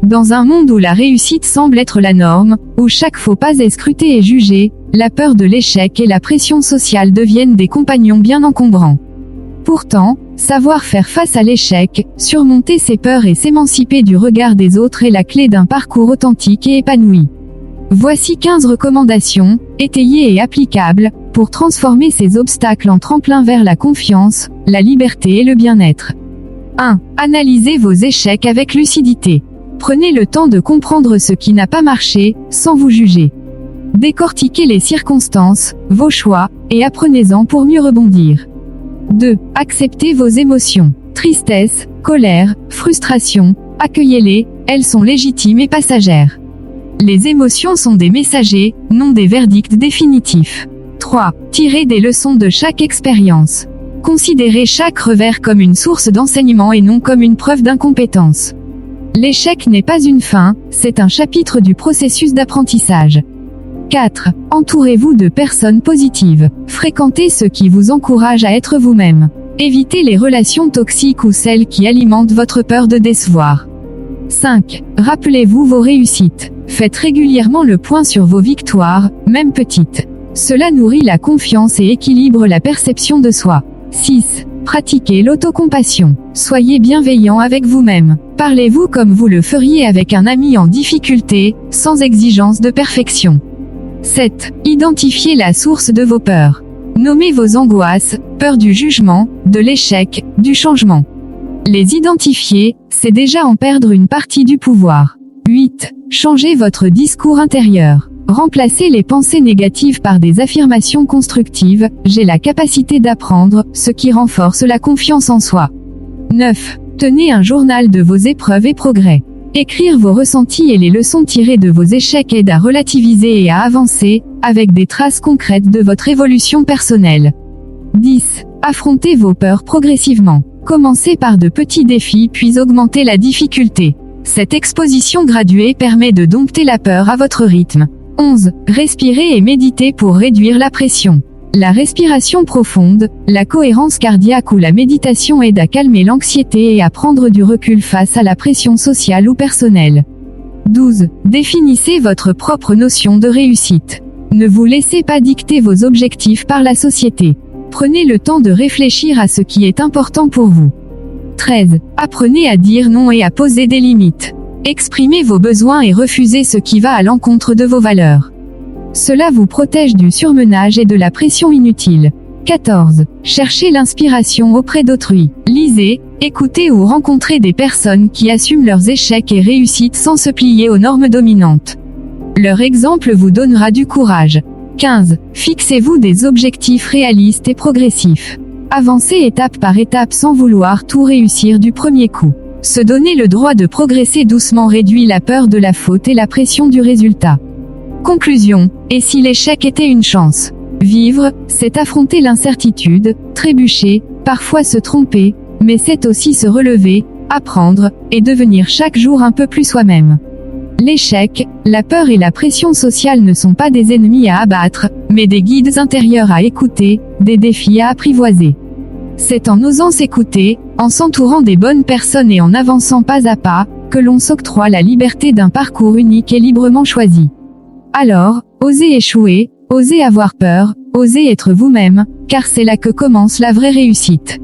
Dans un monde où la réussite semble être la norme, où chaque faux pas est scruté et jugé, la peur de l'échec et la pression sociale deviennent des compagnons bien encombrants. Pourtant, savoir faire face à l'échec, surmonter ses peurs et s'émanciper du regard des autres est la clé d'un parcours authentique et épanoui. Voici 15 recommandations, étayées et applicables, pour transformer ces obstacles en tremplin vers la confiance, la liberté et le bien-être. 1. Analysez vos échecs avec lucidité. Prenez le temps de comprendre ce qui n'a pas marché, sans vous juger. Décortiquez les circonstances, vos choix, et apprenez-en pour mieux rebondir. 2. Acceptez vos émotions. Tristesse, colère, frustration, accueillez-les, elles sont légitimes et passagères. Les émotions sont des messagers, non des verdicts définitifs. 3. Tirez des leçons de chaque expérience. Considérez chaque revers comme une source d'enseignement et non comme une preuve d'incompétence. L'échec n'est pas une fin, c'est un chapitre du processus d'apprentissage. 4. Entourez-vous de personnes positives. Fréquentez ceux qui vous encouragent à être vous-même. Évitez les relations toxiques ou celles qui alimentent votre peur de décevoir. 5. Rappelez-vous vos réussites. Faites régulièrement le point sur vos victoires, même petites. Cela nourrit la confiance et équilibre la perception de soi. 6. Pratiquez l'autocompassion. Soyez bienveillant avec vous-même. Parlez-vous comme vous le feriez avec un ami en difficulté, sans exigence de perfection. 7. Identifiez la source de vos peurs. Nommez vos angoisses, peur du jugement, de l'échec, du changement. Les identifier, c'est déjà en perdre une partie du pouvoir. 8. Changez votre discours intérieur. Remplacez les pensées négatives par des affirmations constructives, j'ai la capacité d'apprendre, ce qui renforce la confiance en soi. 9. Tenez un journal de vos épreuves et progrès. Écrire vos ressentis et les leçons tirées de vos échecs aide à relativiser et à avancer, avec des traces concrètes de votre évolution personnelle. 10. Affrontez vos peurs progressivement. Commencez par de petits défis puis augmentez la difficulté. Cette exposition graduée permet de dompter la peur à votre rythme. 11. Respirez et méditez pour réduire la pression. La respiration profonde, la cohérence cardiaque ou la méditation aident à calmer l'anxiété et à prendre du recul face à la pression sociale ou personnelle. 12. Définissez votre propre notion de réussite. Ne vous laissez pas dicter vos objectifs par la société. Prenez le temps de réfléchir à ce qui est important pour vous. 13. Apprenez à dire non et à poser des limites. Exprimez vos besoins et refusez ce qui va à l'encontre de vos valeurs. Cela vous protège du surmenage et de la pression inutile. 14. Cherchez l'inspiration auprès d'autrui. Lisez, écoutez ou rencontrez des personnes qui assument leurs échecs et réussites sans se plier aux normes dominantes. Leur exemple vous donnera du courage. 15. Fixez-vous des objectifs réalistes et progressifs. Avancez étape par étape sans vouloir tout réussir du premier coup. Se donner le droit de progresser doucement réduit la peur de la faute et la pression du résultat. Conclusion. Et si l'échec était une chance? Vivre, c'est affronter l'incertitude, trébucher, parfois se tromper, mais c'est aussi se relever, apprendre, et devenir chaque jour un peu plus soi-même. L'échec, la peur et la pression sociale ne sont pas des ennemis à abattre, mais des guides intérieurs à écouter, des défis à apprivoiser. C'est en osant s'écouter, en s'entourant des bonnes personnes et en avançant pas à pas, que l'on s'octroie la liberté d'un parcours unique et librement choisi. Alors, osez échouer, osez avoir peur, osez être vous-même, car c'est là que commence la vraie réussite.